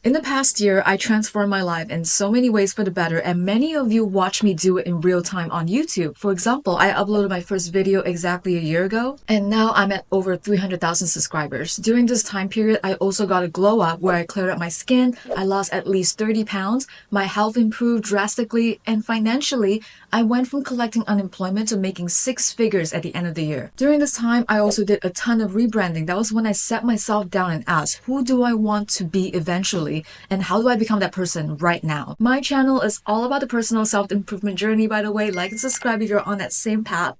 In the past year, I transformed my life in so many ways for the better, and many of you watch me do it in real time on YouTube. For example, I uploaded my first video exactly a year ago, and now I'm at over 300,000 subscribers. During this time period, I also got a glow up where I cleared up my skin, I lost at least 30 pounds, my health improved drastically, and financially, I went from collecting unemployment to making six figures at the end of the year. During this time, I also did a ton of rebranding. That was when I set myself down and asked, who do I want to be eventually? And how do I become that person right now? My channel is all about the personal self-improvement journey, by the way. Like and subscribe if you're on that same path.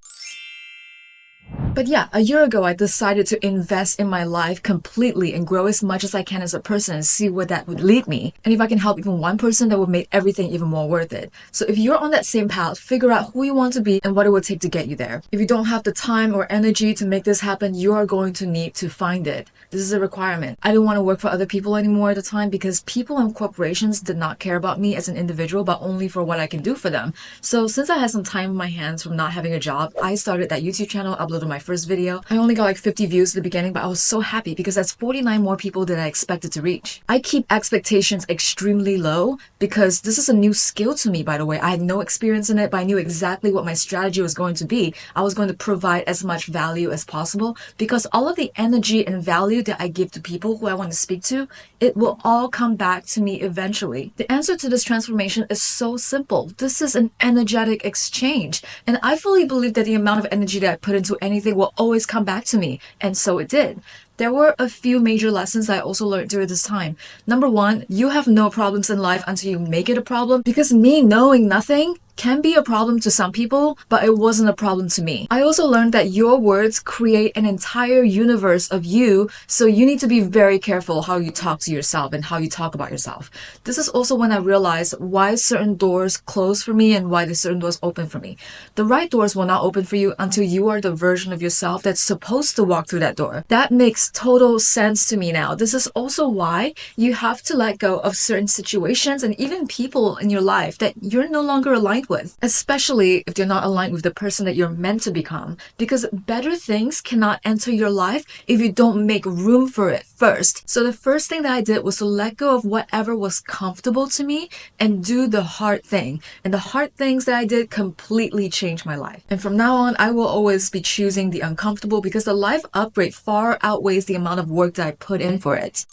But yeah, a year ago, I decided to invest in my life completely and grow as much as I can as a person and see where that would lead me. And if I can help even one person, that would make everything even more worth it. So if you're on that same path, figure out who you want to be and what it will take to get you there. If you don't have the time or energy to make this happen, you are going to need to find it. This is a requirement. I didn't want to work for other people anymore at the time because people and corporations did not care about me as an individual, but only for what I can do for them. So since I had some time in my hands from not having a job, I started that YouTube channel, uploaded my first video. I only got like 50 views at the beginning, but I was so happy because that's 49 more people than I expected to reach. I keep expectations extremely low because this is a new skill to me, by the way. I had no experience in it, but I knew exactly what my strategy was going to be. I was going to provide as much value as possible because all of the energy and value that I give to people who I want to speak to, it will all come back to me eventually. The answer to this transformation is so simple. This is an energetic exchange. And I fully believe that the amount of energy that I put into anything will always come back to me. And so it did. There were a few major lessons I also learned during this time. Number one, you have no problems in life until you make it a problem, because me knowing nothing can be a problem to some people, but it wasn't a problem to me. I also learned that your words create an entire universe of you, so you need to be very careful how you talk to yourself and how you talk about yourself. This is also when I realized why certain doors close for me and why the certain doors open for me. The right doors will not open for you until you are the version of yourself that's supposed to walk through that door. That makes total sense to me now. This is also why you have to let go of certain situations and even people in your life that you're no longer aligned with, especially if you're not aligned with the person that you're meant to become, because better things cannot enter your life if you don't make room for it first. So the first thing that I did was to let go of whatever was comfortable to me and do the hard thing. And the hard things that I did completely changed my life. And from now on, I will always be choosing the uncomfortable because the life upgrade far outweighs the amount of work that I put in for it.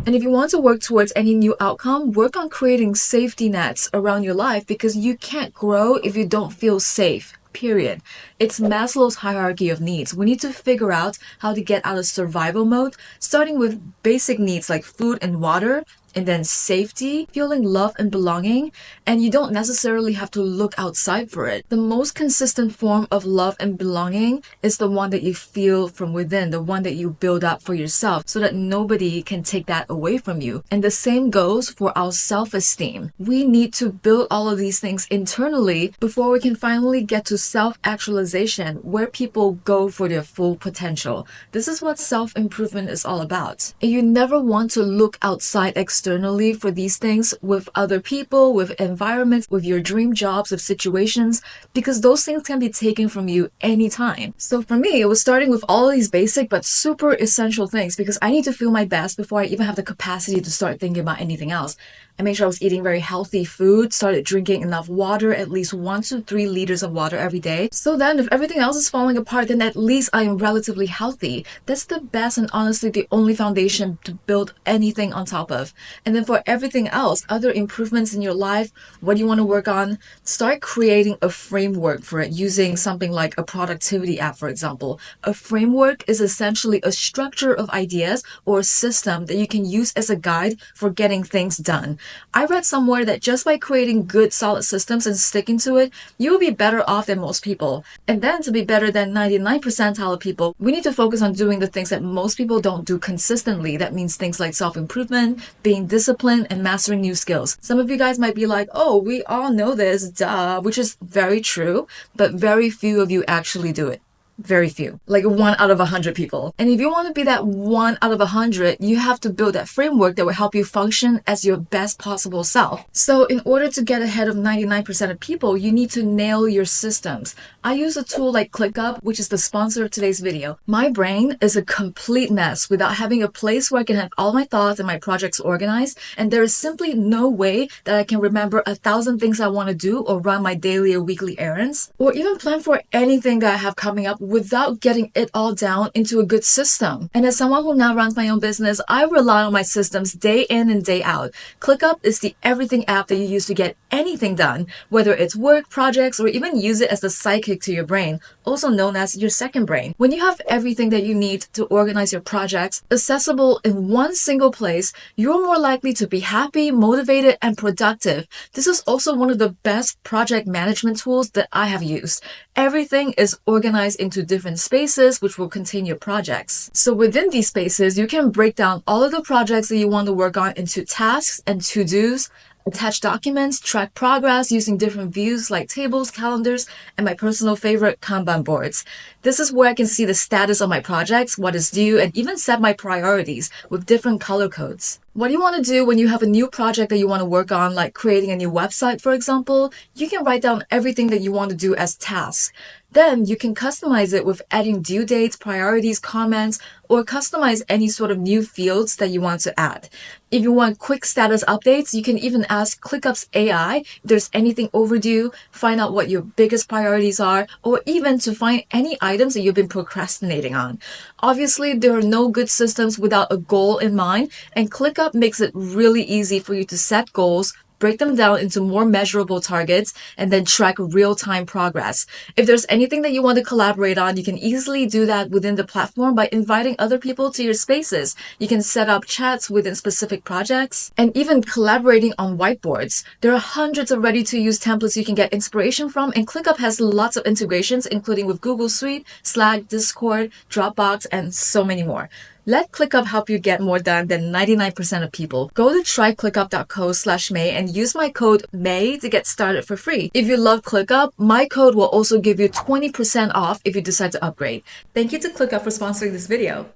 And if you want to work towards any new outcome, work on creating safety nets around your life, because you can't grow if you don't feel safe. Period. It's Maslow's hierarchy of needs. We need to figure out how to get out of survival mode, starting with basic needs like food and water, and then safety, feeling love and belonging, and you don't necessarily have to look outside for it. The most consistent form of love and belonging is the one that you feel from within, the one that you build up for yourself so that nobody can take that away from you. And the same goes for our self-esteem. We need to build all of these things internally before we can finally get to self-actualization, where people go for their full potential. This is what self-improvement is all about. And you never want to look outside externally for these things with other people, with environments, with your dream jobs, of situations, because those things can be taken from you anytime. So for me, it was starting with all of these basic but super essential things, because I need to feel my best before I even have the capacity to start thinking about anything else. I made sure I was eating very healthy food, started drinking enough water, at least 1 to 3 liters of water every day. So then if everything else is falling apart, then at least I am relatively healthy. That's the best and honestly the only foundation to build anything on top of. And then for everything else, other improvements in your life, what do you want to work on? Start creating a framework for it using something like a productivity app, for example. A framework is essentially a structure of ideas or a system that you can use as a guide for getting things done. I read somewhere that just by creating good solid systems and sticking to it, you will be better off than most people. And then to be better than 99 percentile of people, we need to focus on doing the things that most people don't do consistently. That means things like self-improvement, being disciplined, and mastering new skills. Some of you guys might be like, oh, we all know this, duh, which is very true, but very few of you actually do it. Very few, like 1 out of 100 people. And if you want to be that 1 out of 100, you have to build that framework that will help you function as your best possible self. So in order to get ahead of 99% of people, you need to nail your systems. I use a tool like ClickUp, which is the sponsor of today's video. My brain is a complete mess without having a place where I can have all my thoughts and my projects organized, and there is simply no way that I can remember 1,000 things I want to do or run my daily or weekly errands, or even plan for anything that I have coming up without getting it all down into a good system. And as someone who now runs my own business, I rely on my systems day in and day out. ClickUp is the everything app that you use to get anything done, whether it's work, projects, or even use it as the sidekick to your brain, also known as your second brain. When you have everything that you need to organize your projects accessible in one single place, you're more likely to be happy, motivated, and productive. This is also one of the best project management tools that I have used. Everything is organized into different spaces, which will contain your projects. So within these spaces, you can break down all of the projects that you want to work on into tasks and to-dos, attach documents, track progress using different views like tables, calendars, and my personal favorite, Kanban boards. This is where I can see the status of my projects, what is due, and even set my priorities with different color codes. What you want to do when you have a new project that you want to work on, like creating a new website, for example, you can write down everything that you want to do as tasks. Then you can customize it with adding due dates, priorities, comments, or customize any sort of new fields that you want to add. If you want quick status updates, you can even ask ClickUp's AI if there's anything overdue, find out what your biggest priorities are, or even to find any items that you've been procrastinating on. Obviously, there are no good systems without a goal in mind, and ClickUp makes it really easy for you to set goals, break them down into more measurable targets, and then track real-time progress. If there's anything that you want to collaborate on, you can easily do that within the platform by inviting other people to your spaces. You can set up chats within specific projects and even collaborating on whiteboards. There are hundreds of ready-to-use templates you can get inspiration from, and ClickUp has lots of integrations, including with Google Suite, Slack, Discord, Dropbox, and so many more. Let ClickUp help you get more done than 99% of people. Go to tryclickup.co/May and use my code MAY to get started for free. If you love ClickUp, my code will also give you 20% off if you decide to upgrade. Thank you to ClickUp for sponsoring this video.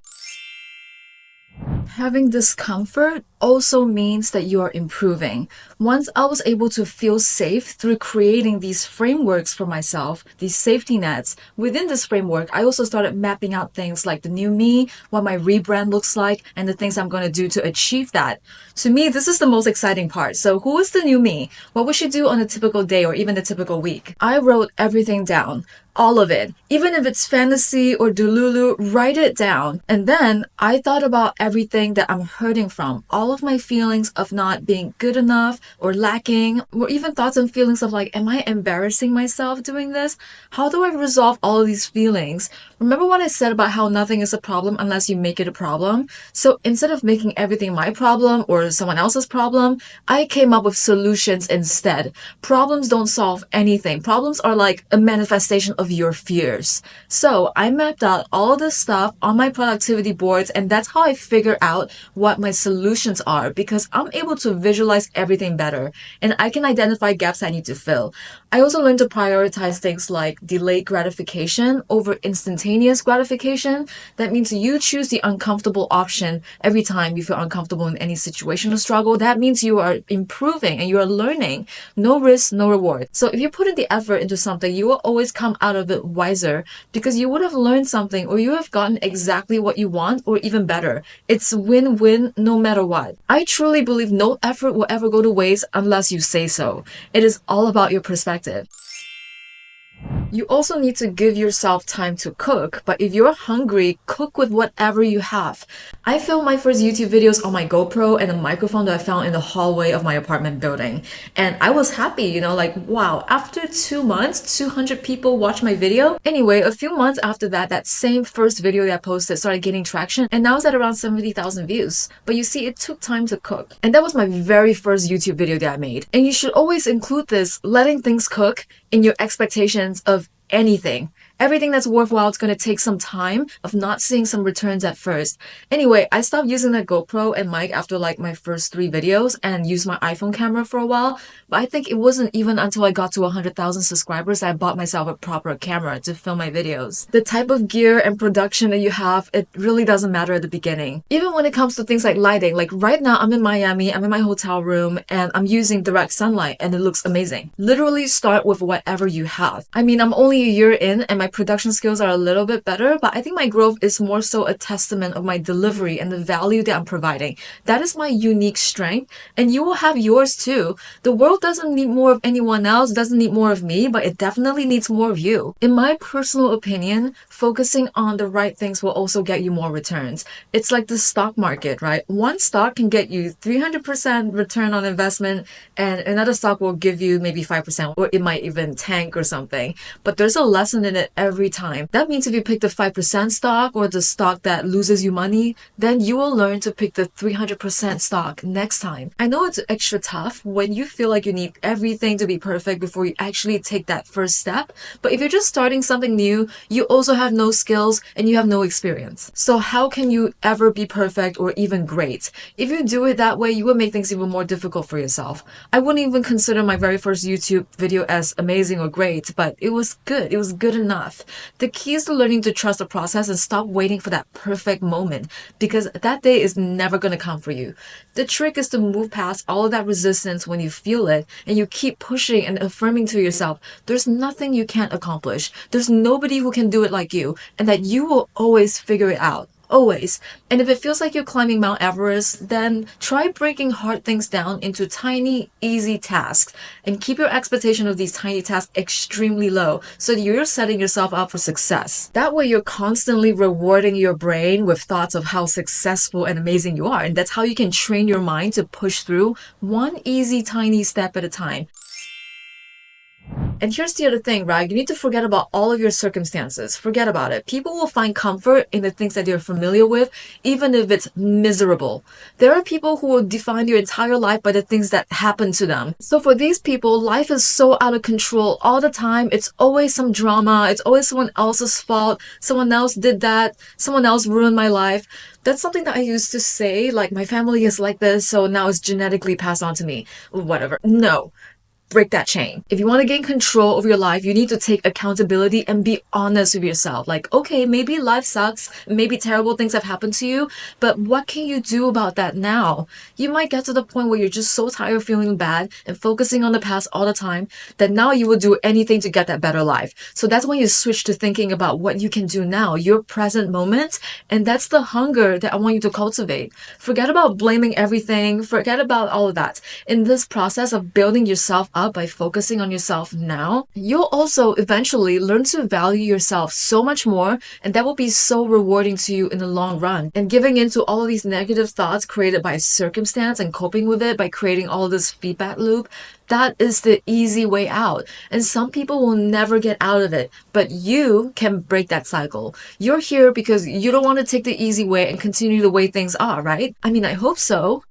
Having discomfort also means that you are improving. Once I was able to feel safe through creating these frameworks for myself, these safety nets, within this framework, I also started mapping out things like the new me, what my rebrand looks like, and the things I'm going to do to achieve that. To me, this is the most exciting part. So who is the new me? What we should do on a typical day or even a typical week? I wrote everything down. All of it. Even if it's fantasy or delulu, write it down. And then I thought about everything that I'm hurting from. All of my feelings of not being good enough or lacking, or even thoughts and feelings of like, am I embarrassing myself doing this? How do I resolve all of these feelings? Remember what I said about how nothing is a problem unless you make it a problem? So instead of making everything my problem or someone else's problem, I came up with solutions instead. Problems don't solve anything. Problems are like a manifestation of your fears. So I mapped out all of this stuff on my productivity boards, and that's how I figure out what my solutions are, because I'm able to visualize everything better and I can identify gaps I need to fill. I also learned to prioritize things like delayed gratification over instantaneous gratification. That means you choose the uncomfortable option every time you feel uncomfortable in any situation or struggle. That means you are improving and you are learning. No risk, no reward. So if you put in the effort into something, you will always come out of it wiser because you would have learned something or you have gotten exactly what you want or even better. It's win-win no matter what. I truly believe no effort will ever go to waste unless you say so. It is all about your perspective. You also need to give yourself time to cook, but if you're hungry, cook with whatever you have. I filmed my first YouTube videos on my GoPro and a microphone that I found in the hallway of my apartment building. And I was happy, like, wow, after 2 months, 200 people watched my video. Anyway, a few months after that, that same first video that I posted started gaining traction, and now it's at around 70,000 views. But you see, it took time to cook. And that was my very first YouTube video that I made. And you should always include this, letting things cook, in your expectations of anything. Everything that's worthwhile is going to take some time of not seeing some returns at first. Anyway, I stopped using that GoPro and mic after like my first 3 videos and used my iPhone camera for a while. But I think it wasn't even until I got to 100,000 subscribers that I bought myself a proper camera to film my videos. The type of gear and production that you have, it really doesn't matter at the beginning. Even when it comes to things like lighting, like right now I'm in Miami, I'm in my hotel room, and I'm using direct sunlight and it looks amazing. Literally start with whatever you have. I mean, I'm only a year in and my production skills are a little bit better, but I think my growth is more so a testament of my delivery and the value that I'm providing. That is my unique strength, and you will have yours too. The world doesn't need more of anyone else, doesn't need more of me, but it definitely needs more of you. In my personal opinion, focusing on the right things will also get you more returns. It's like the stock market, right? One stock can get you 300% return on investment, and another stock will give you maybe 5%, or it might even tank or something. But there's a lesson in it every time. That means if you pick the 5% stock or the stock that loses you money, then you will learn to pick the 300% stock next time. I know it's extra tough when you feel like you need everything to be perfect before you actually take that first step. But if you're just starting something new, you also have no skills and you have no experience. So how can you ever be perfect or even great? If you do it that way, you will make things even more difficult for yourself. I wouldn't even consider my very first YouTube video as amazing or great, but it was good. It was good enough. The key is to learning to trust the process and stop waiting for that perfect moment, because that day is never going to come for you. The trick is to move past all of that resistance when you feel it, and you keep pushing and affirming to yourself, there's nothing you can't accomplish. There's nobody who can do it like you, and that you will always figure it out. Always. And if it feels like you're climbing Mount Everest, then try breaking hard things down into tiny, easy tasks and keep your expectation of these tiny tasks extremely low so that you're setting yourself up for success. That way you're constantly rewarding your brain with thoughts of how successful and amazing you are. And that's how you can train your mind to push through one easy, tiny step at a time. And here's the other thing, right? You need to forget about all of your circumstances. Forget about it. People will find comfort in the things that they're familiar with, even if it's miserable. There are people who will define their entire life by the things that happen to them. So for these people, life is so out of control all the time. It's always some drama. It's always someone else's fault. Someone else did that. Someone else ruined my life. That's something that I used to say, like, my family is like this, so now it's genetically passed on to me. Whatever. No. Break that chain. If you want to gain control of your life, you need to take accountability and be honest with yourself. Like, okay, maybe life sucks, maybe terrible things have happened to you, but what can you do about that now? You might get to the point where you're just so tired of feeling bad and focusing on the past all the time that now you will do anything to get that better life. So that's when you switch to thinking about what you can do now, your present moment, and that's the hunger that I want you to cultivate. Forget about blaming everything, forget about all of that. In this process of building yourself up by focusing on yourself now, you'll also eventually learn to value yourself so much more, and that will be so rewarding to you in the long run. And giving into all of these negative thoughts created by circumstance and coping with it by creating all of this feedback loop, that is the easy way out. And some people will never get out of it, but you can break that cycle. You're here because you don't want to take the easy way and continue the way things are, right? I mean, I hope so.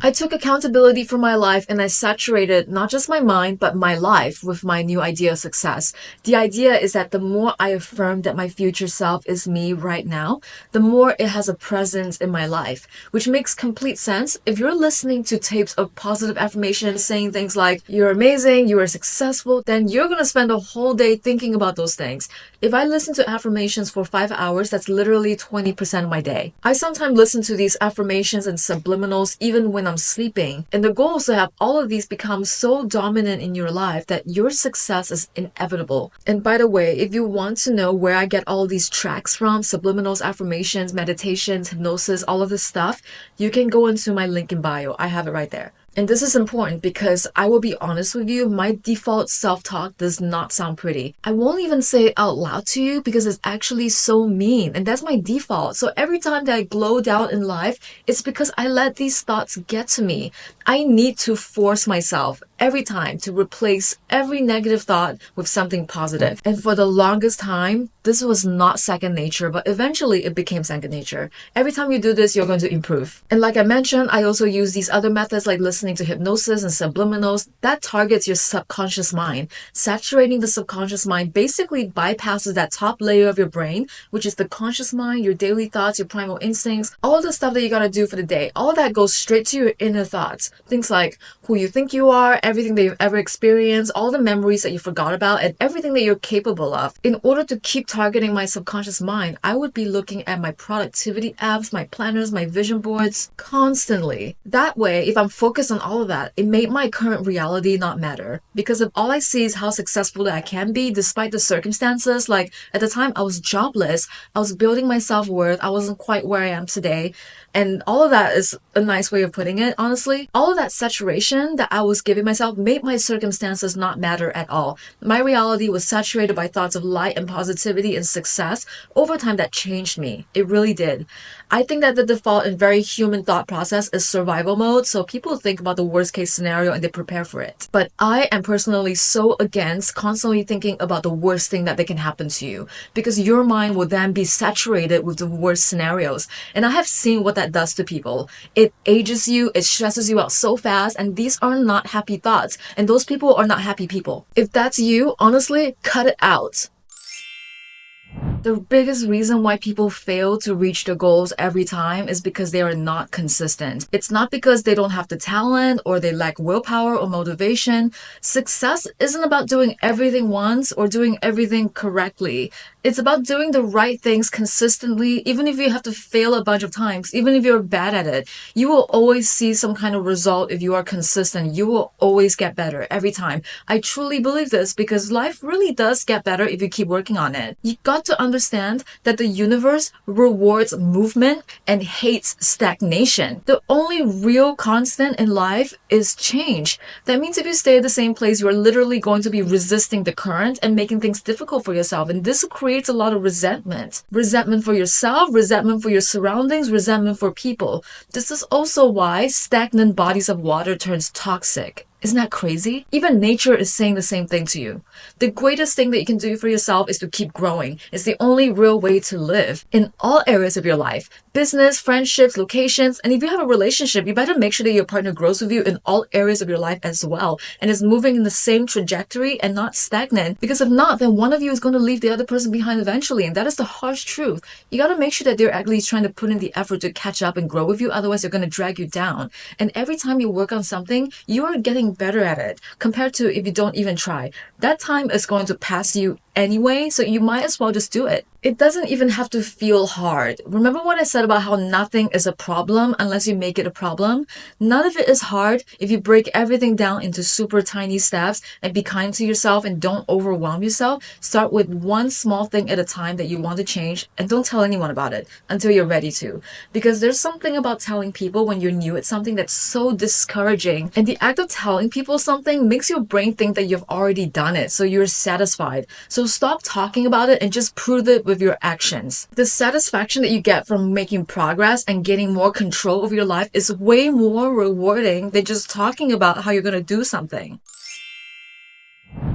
I took accountability for my life and I saturated not just my mind, but my life with my new idea of success. The idea is that the more I affirm that my future self is me right now, the more it has a presence in my life, which makes complete sense. If you're listening to tapes of positive affirmations saying things like, you're amazing, you are successful, then you're going to spend a whole day thinking about those things. If I listen to affirmations for 5 hours, that's literally 20% of my day. I sometimes listen to these affirmations and subliminals even when I'm sleeping. And the goal is to have all of these become so dominant in your life that your success is inevitable. And by the way, if you want to know where I get all these tracks from, subliminals, affirmations, meditations, hypnosis, all of this stuff, you can go into my link in bio. I have it right there. And this is important because I will be honest with you, my default self-talk does not sound pretty. I won't even say it out loud to you because it's actually so mean, and that's my default. So every time that I glow down in life, it's because I let these thoughts get to me. I need to force myself every time to replace every negative thought with something positive. And for the longest time, this was not second nature, but eventually it became second nature. Every time you do this, you're going to improve. And like I mentioned, I also use these other methods like listening to hypnosis and subliminals that targets your subconscious mind. Saturating the subconscious mind basically bypasses that top layer of your brain, which is the conscious mind, your daily thoughts, your primal instincts, all the stuff that you gotta do for the day. All that goes straight to your inner thoughts. Things like who you think you are, everything that you've ever experienced, all the memories that you forgot about, and everything that you're capable of. In order to keep targeting my subconscious mind, I would be looking at my productivity apps, my planners, my vision boards constantly. That way, if I'm focused on all of that, it made my current reality not matter. Because if all I see is how successful that I can be despite the circumstances, like at the time I was jobless, I was building my self-worth, I wasn't quite where I am today, and all of that is a nice way of putting it, honestly. All of that saturation that I was giving myself made my circumstances not matter at all. My reality was saturated by thoughts of light and positivity and success. Over time, that changed me. It really did. I think that the default and very human thought process is survival mode, so people think about the worst case scenario and they prepare for it. But I am personally so against constantly thinking about the worst thing that they can happen to you, because your mind will then be saturated with the worst scenarios. And I have seen what that does to people. It ages you, it stresses you out so fast, and these are not happy thoughts. And those people are not happy people. If that's you, honestly, cut it out. The biggest reason why people fail to reach their goals every time is because they are not consistent. It's not because they don't have the talent or they lack willpower or motivation. Success isn't about doing everything once or doing everything correctly. It's about doing the right things consistently, even if you have to fail a bunch of times, even if you're bad at it. You will always see some kind of result if you are consistent. You will always get better every time. I truly believe this because life really does get better if you keep working on it. You got to understand that the universe rewards movement and hates stagnation. The only real constant in life is change. That means if you stay at the same place, you're literally going to be resisting the current and making things difficult for yourself. And this creates a lot of resentment. Resentment for yourself, resentment for your surroundings, resentment for people. This is also why stagnant bodies of water turns toxic. Isn't that crazy? Even nature is saying the same thing to you. The greatest thing that you can do for yourself is to keep growing. It's the only real way to live in all areas of your life. Business, friendships, locations, and if you have a relationship, you better make sure that your partner grows with you in all areas of your life as well and is moving in the same trajectory and not stagnant. Because if not, then one of you is going to leave the other person behind eventually, and that is the harsh truth. You got to make sure that they're at least trying to put in the effort to catch up and grow with you, otherwise they're going to drag you down. And every time you work on something, you are getting better at it compared to if you don't even try. That time is going to pass you anyway, so you might as well just do it. It doesn't even have to feel hard. Remember what I said about how nothing is a problem unless you make it a problem? None of it is hard if you break everything down into super tiny steps and be kind to yourself and don't overwhelm yourself. Start with one small thing at a time that you want to change and don't tell anyone about it until you're ready to. Because there's something about telling people when you're new at something that's so discouraging. And the act of telling people something makes your brain think that you've already done it, so you're satisfied. So stop talking about it and just prove it with your actions. The satisfaction that you get from making progress and getting more control over your life is way more rewarding than just talking about how you're going to do something.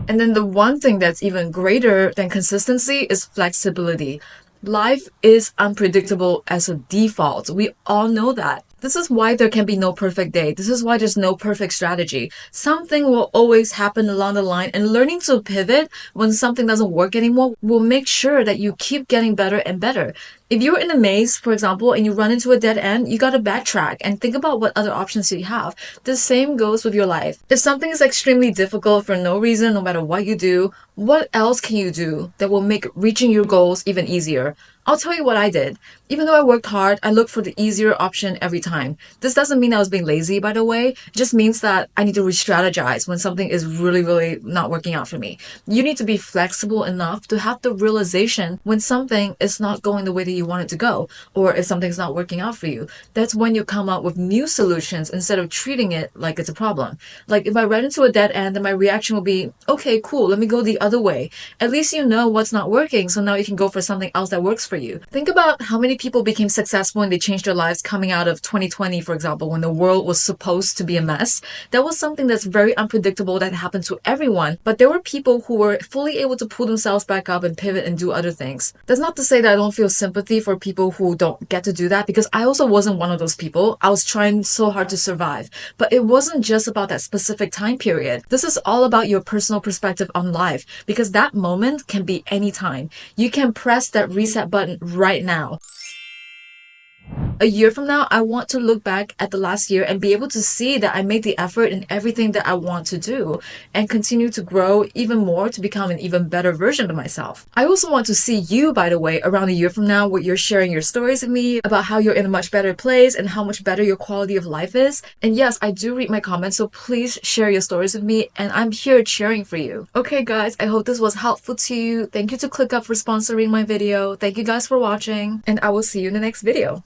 And then the one thing that's even greater than consistency is flexibility. Life is unpredictable as a default. We all know that. This is why there can be no perfect day. This is why there's no perfect strategy. Something will always happen along the line, and learning to pivot when something doesn't work anymore will make sure that you keep getting better and better. If you're in a maze, for example, and you run into a dead end, you gotta backtrack and think about what other options you have. The same goes with your life. If something is extremely difficult for no reason, no matter what you do, what else can you do that will make reaching your goals even easier? I'll tell you what I did. Even though I worked hard, I looked for the easier option every time. This doesn't mean I was being lazy, by the way. It just means that I need to re-strategize when something is really not working out for me. You need to be flexible enough to have the realization when something is not going the way that you want it to go, or if something's not working out for you. That's when you come up with new solutions instead of treating it like it's a problem. Like if I ran into a dead end, then my reaction will be, okay, cool, let me go the other way. At least you know what's not working, so now you can go for something else that works for you. Think about how many people became successful and they changed their lives coming out of 2020, for example, when the world was supposed to be a mess. That was something that's very unpredictable that happened to everyone, but there were people who were fully able to pull themselves back up and pivot and do other things. That's not to say that I don't feel sympathy for people who don't get to do that, because I also wasn't one of those people. I was trying so hard to survive. But it wasn't just about that specific time period. This is all about your personal perspective on life, because that moment can be any time. You can press that reset button right now. A year from now, I want to look back at the last year and be able to see that I made the effort in everything that I want to do and continue to grow even more to become an even better version of myself. I also want to see you, by the way, around a year from now, where you're sharing your stories with me about how you're in a much better place and how much better your quality of life is. And yes, I do read my comments, so please share your stories with me, and I'm here cheering for you. Okay guys, I hope this was helpful to you. Thank you to ClickUp for sponsoring my video. Thank you guys for watching, and I will see you in the next video.